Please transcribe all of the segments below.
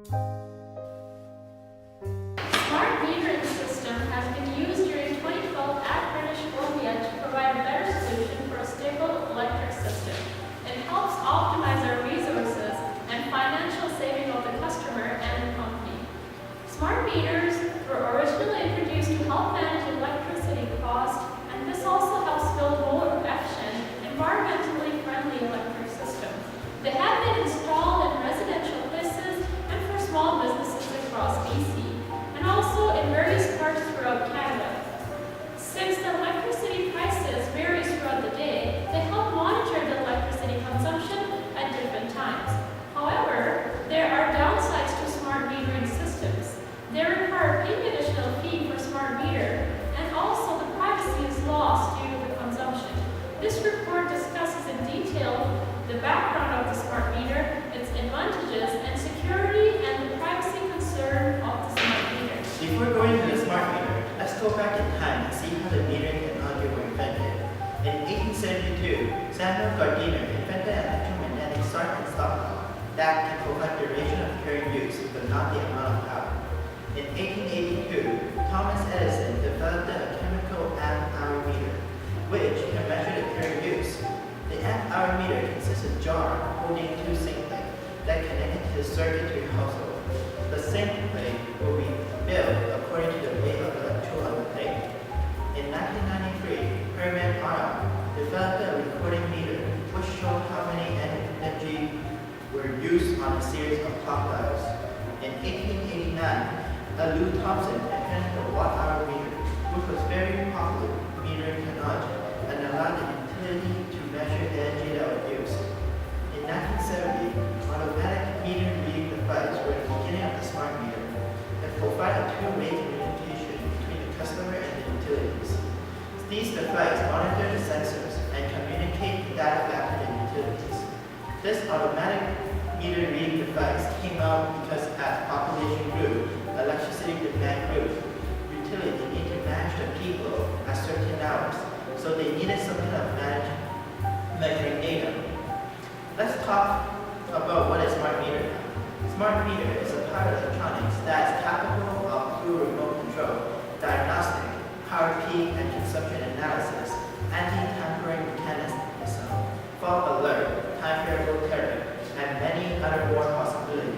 Smart metering system has been used during 2012 at British Columbia to provide a better solution for a stable electric system. It helps optimize our resources and financial saving of the customer and the company. Smart meters were originally introduced to help manage electricity costs, and this also helps build more efficient, environmentally friendly electric systems. They have been installed in residential places and for small businesses across BC, and also in various parts throughout Canada. Since the electricity prices vary throughout the day, they help monitor the electricity consumption at different times. However, there are downsides to smart metering systems. They require paying additional fee for smart meter, and also the privacy is lost due to the consumption. This report discusses in detail the background of the smart meter, its advantages and security, and the privacy concern of the smart meter. Before going to the smart meter, let's go back in time and see how the metering technology was invented. In 1872, Samuel Gardiner invented an electromagnetic start and stop clock that can provide duration of current use, but not the amount of power. In 1882, Thomas Edison developed a chemical amp-hour meter, which can measure the current use. The amp-hour meter consists of a jar holding two zinc plates that connected to the circuit to your household. The zinc plate will be built according to the weight of the electrode on the plate. In 1993, Herman Arnold developed a recording meter which showed how many energy were used on a series of clock dials. In 1889, Lou Thompson invented the watt-hour meter, which was very popular metering technology and allowed the utility to measure energy that was used. In 1970, automatic meter reading devices were the beginning of the smart meter. It provided two-way communication between the customer and the utilities. These devices monitor the sensors and communicate the data back to the utilities. This automatic meter reading device came out because as population grew, electricity demand grew. Utilities need to manage the people at certain hours, so they needed some kind of measuring data. Let's talk about what is smart meter now. Smart meter is a power electronics that is capable of through remote control, diagnostic, power peak and consumption analysis, anti-tampering mechanism, fault alert, time variable tariff, and many other more possibilities.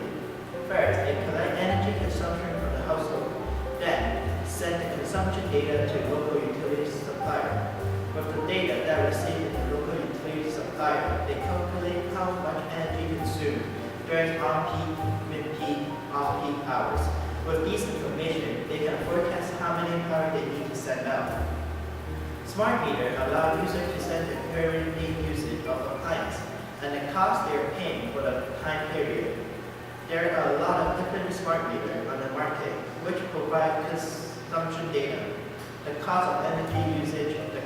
First, it collects energy consumption from the household, then send the consumption data to local utility supplier. With the data that received in the local utility supplier, they calculate how much energy consumed during on-peak, mid-peak, off-peak hours. With these information, they can forecast how many power they need to send out. Smart meter allow users to set the current peak usage of appliance and the cost they are paying for the time period. There are a lot of different smart meters on the market which provide consumption data, the cost of energy usage, the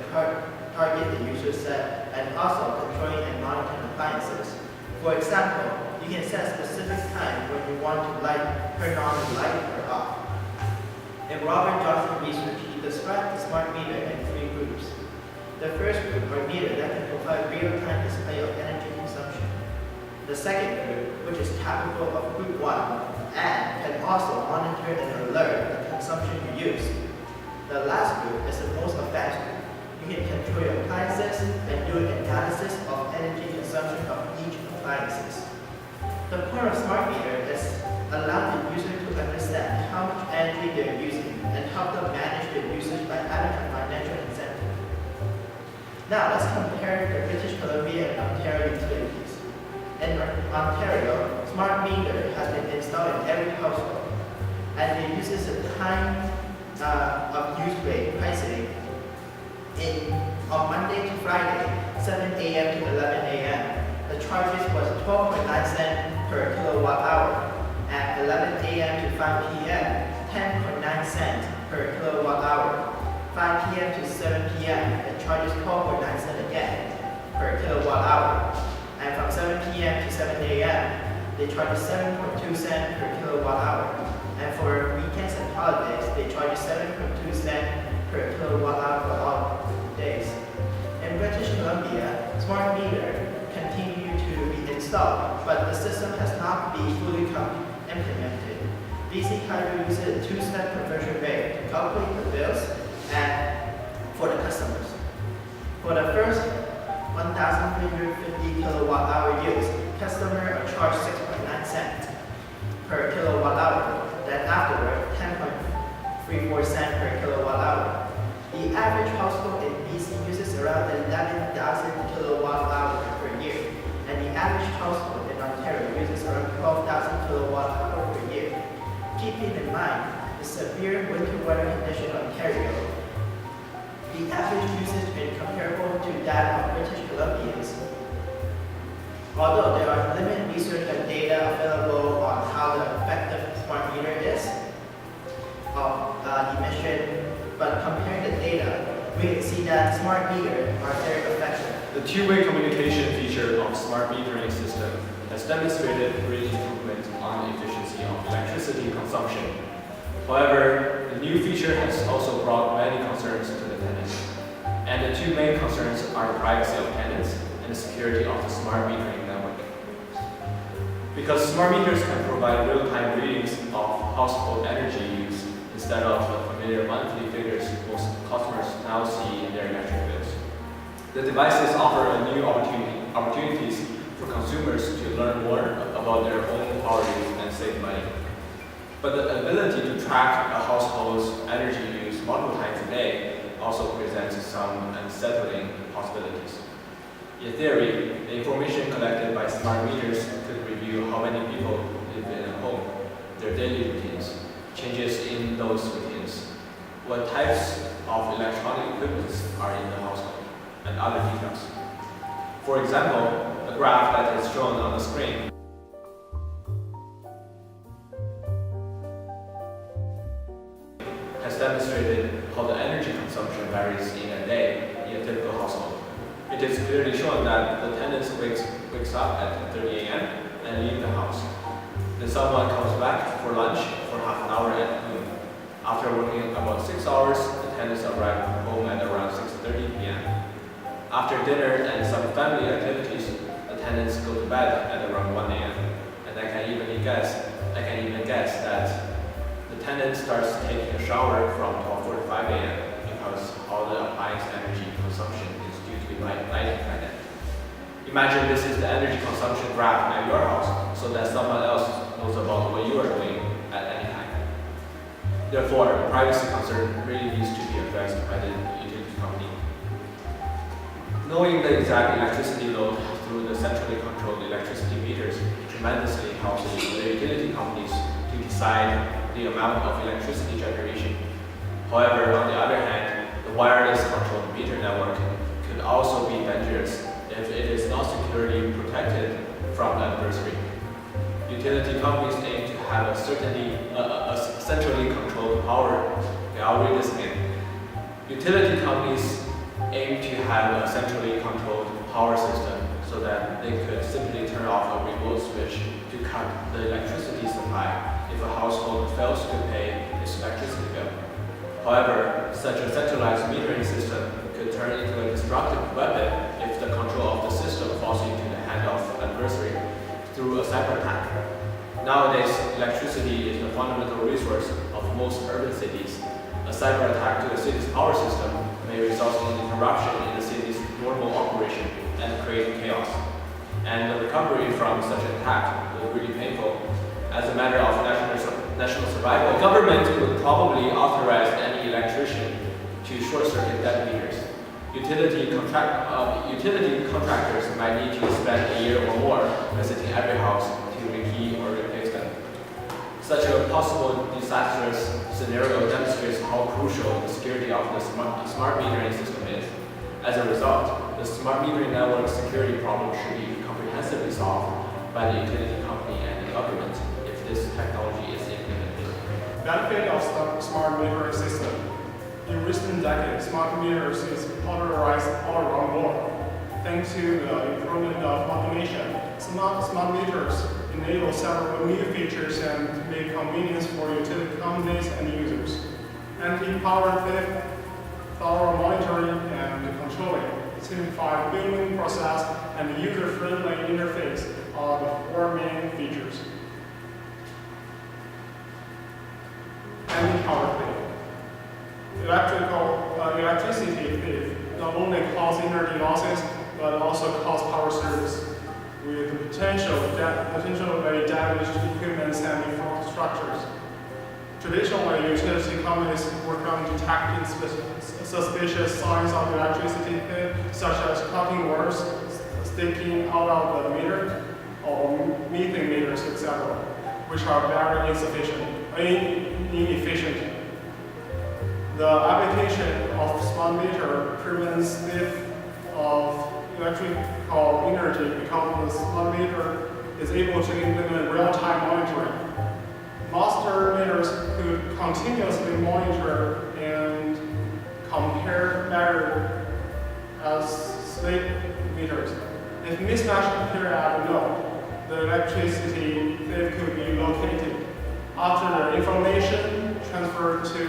target the user set, and also controlling and monitoring appliances. For example, you can set a specific time when you want to turn on the light or off. In Robert Johnson's research, he described the smart meter in three groups. The first group are meters that can provide real-time display of energy consumption. The second group, which is capable of group 1, and can also monitor and alert the consumption you use. The last group is the most advanced group. You can control your appliances and do an analysis of energy consumption of each appliances. The point of smart meter is allow the user to understand how much energy they are using and help them manage their usage by having a financial incentive. Now let's compare the British Columbia and Ontario utilities. In Ontario, smart meter has been installed in every household, and it uses a time of use rate pricing on Monday to Friday, 7 a.m. to 11 a.m. The charges was 12.9 cents per kilowatt hour. At 11 a.m. to 5 p.m., 10.9 cents per kilowatt hour. 5 p.m. to 7 p.m., the charges 12.9 cents again per kilowatt hour. And from 7 p.m. to 7 a.m., they charge 7.2 cents per kilowatt hour. And for weekends and holidays, they charge 7.2 cents per kilowatt hour for all days. In British Columbia, smart meter continue to be installed, but the system has not been fully implemented. how to use a two-step conversion rate to calculate the bills and for the customers. For the first 1,350 kilowatt hour use, customer are charged 6.9 cents per kilowatt hour. Then afterward, 10.34 cents per kilowatt hour. The average household in BC uses around 11,000 kilowatt hours per year, and the average household in Ontario uses around 12,000 kilowatt hours per year. Keeping in mind the severe winter weather condition in Ontario, the average usage is comparable to that of British Columbians. Although there are limited research and data available on how effective smart meter is of emission, but comparing the data, we can see that smart meters are very effective. The two-way communication feature of smart metering system has demonstrated great improvement on the efficiency of electricity consumption. However, the new feature has also brought many concerns to the tenants. And the two main concerns are the privacy of tenants and the security of the smart metering network. Because smart meters can provide real-time readings of household energy use instead of the familiar monthly figures most customers now see in their electric bills. The devices offer a new opportunities for consumers to learn more about their own power use and save money. But the ability to track a household's energy use multiple times a day also presents some unsettling possibilities. In theory, the information collected by smart meters could review how many people live in a home, their daily routines, changes in those routines, what types of electronic equipment are in the household, and other details. For example, a graph that is shown on the screen has demonstrated how the energy consumption varies in a day in a typical household. It is clearly shown that the tenant wakes up at 10:30 a.m. and leaves the house. Then someone comes back for lunch for half an hour at noon. After working about 6 hours, the tenants arrive home at around 6:30 p.m. After dinner and some family activities, the tenants go to bed at around 1 a.m. And I can even guess that the tenant starts taking a shower from 12:45 a.m. because all the appliance energy consumption is due to lighting by then. Imagine this is the energy consumption graph at your house, so that someone else knows about what you are doing at any time. Therefore, the privacy concern really needs to be addressed by the utility company. Knowing the exact electricity load through the centrally controlled electricity meters tremendously helps the utility companies to decide the amount of electricity generation. However, on the other hand, the wireless controlled meter network could also be dangerous if it is not securely protected from adversary. Utility companies aim to have a centrally controlled power. I'll read this again. Utility companies aim to have a centrally controlled power system so that they could simply turn off a remote switch to cut the electricity supply if a household fails to pay its electricity bill. However, such a centralized metering system could turn into a destructive weapon if the control of the system falls into the hand of adversary through a cyber attack. Nowadays, electricity is the fundamental resource of most urban cities. A cyber attack to the city's power system may result in interruption in the city's normal operation and create chaos. And the recovery from such an attack will be really painful. As a matter of national survival, the government would probably authorize any electrician to short-circuit dead meters. Utility contractors might need to spend a year or more visiting every house to rekey or replace them. Such a possible disastrous scenario demonstrates how crucial the security of the smart metering system is. As a result, the smart metering network security problem should be comprehensively solved by the utility company and the government if this technology is implemented. Benefit of smart metering system. In recent decades, smart meters is popularized all around the world. Thanks to the improvement of automation, smart meters enable several new features and make convenience for utility companies and users. Anti-power theft, thorough monitoring and controlling, simplified billing process, and user-friendly interface are the four main features. anti-power thief. Electricity thief not only cause energy losses, but also cause power surges with potentially damaged equipment and infrastructures. Traditionally, utility companies work on detecting suspicious signs of electricity theft, such as cutting wires sticking out of the meter, or missing meters, etc., which are very inefficient. The application of smart meter prevents theft of electrical energy because the smart meter is able to implement real-time monitoring. Master meters could continuously monitor and compare measures as slave meters. If mismatch appear at a node, the electricity thief could be located. After the information transferred to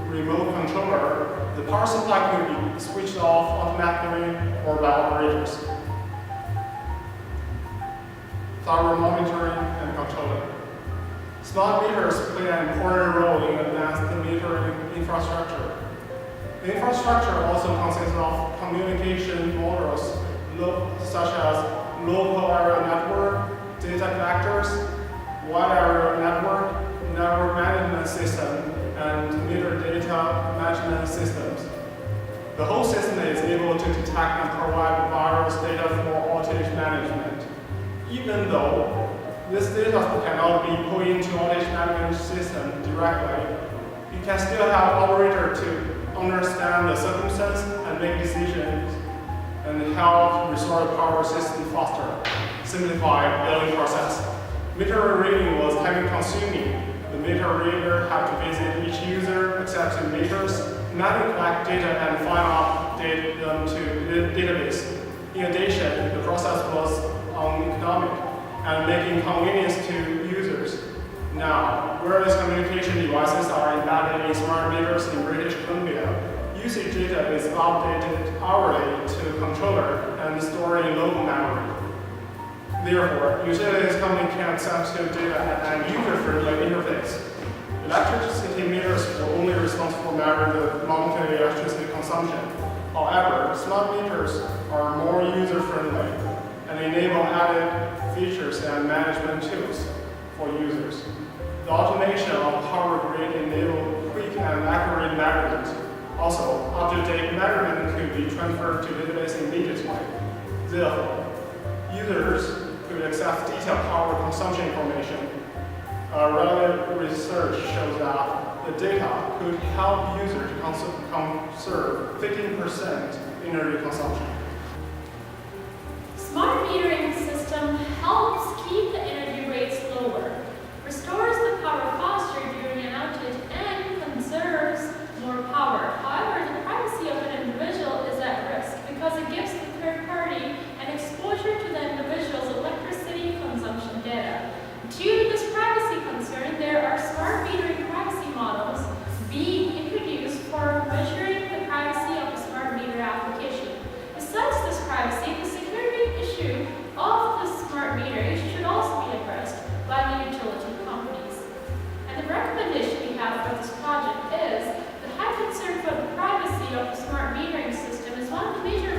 remote controller, the power supply could be switched off automatically or by operators. Thorough monitoring and controlling. Smart meters play an important role in advanced metering infrastructure. The infrastructure also consists of communication modules such as local area network, data collectors, wide area network, network management system, and meter data management systems. The whole system is able to detect and provide various data for outage management. Even though this data cannot be put into outage management system directly, you can still help operator to understand the circumstance and make decisions and help restore the power system faster, simplify billing process. Meter reading was time consuming. The meter reader had to visit each user, accept the meters, manually collect data and update them to the database. In addition, the process was uneconomic and making inconvenience to users. Now, whereas communication devices are embedded in smart meters in British Columbia, usage data is updated hourly to the controller and stored in local memory. Therefore, utilities company can access the data at an user-friendly interface. Electricity meters will only responsible for measuring the monthly electricity consumption. However, smart meters are more user-friendly and enable added features and management tools for users. The automation of power grid enables quick and accurate measurements. Also, up-to-date measurement could be transferred to database immediately. Therefore, users could access detailed power consumption information. Relevant research shows that the data could help users conserve 15% energy consumption. Smart metering system helps keep the energy rates lower, restores the power faster during an outage, and conserves more power. However, the privacy of an individual is at risk because it gives the third party an exposure to the individual's electricity consumption data. Due to this privacy concern, there are smart metering privacy models being introduced for measuring the privacy of a smart meter application. Besides this privacy, the security issue of the smart meters should also be addressed by the utility companies. And the recommendation we have for this project is the high concern for the privacy of the smart metering system is one of the major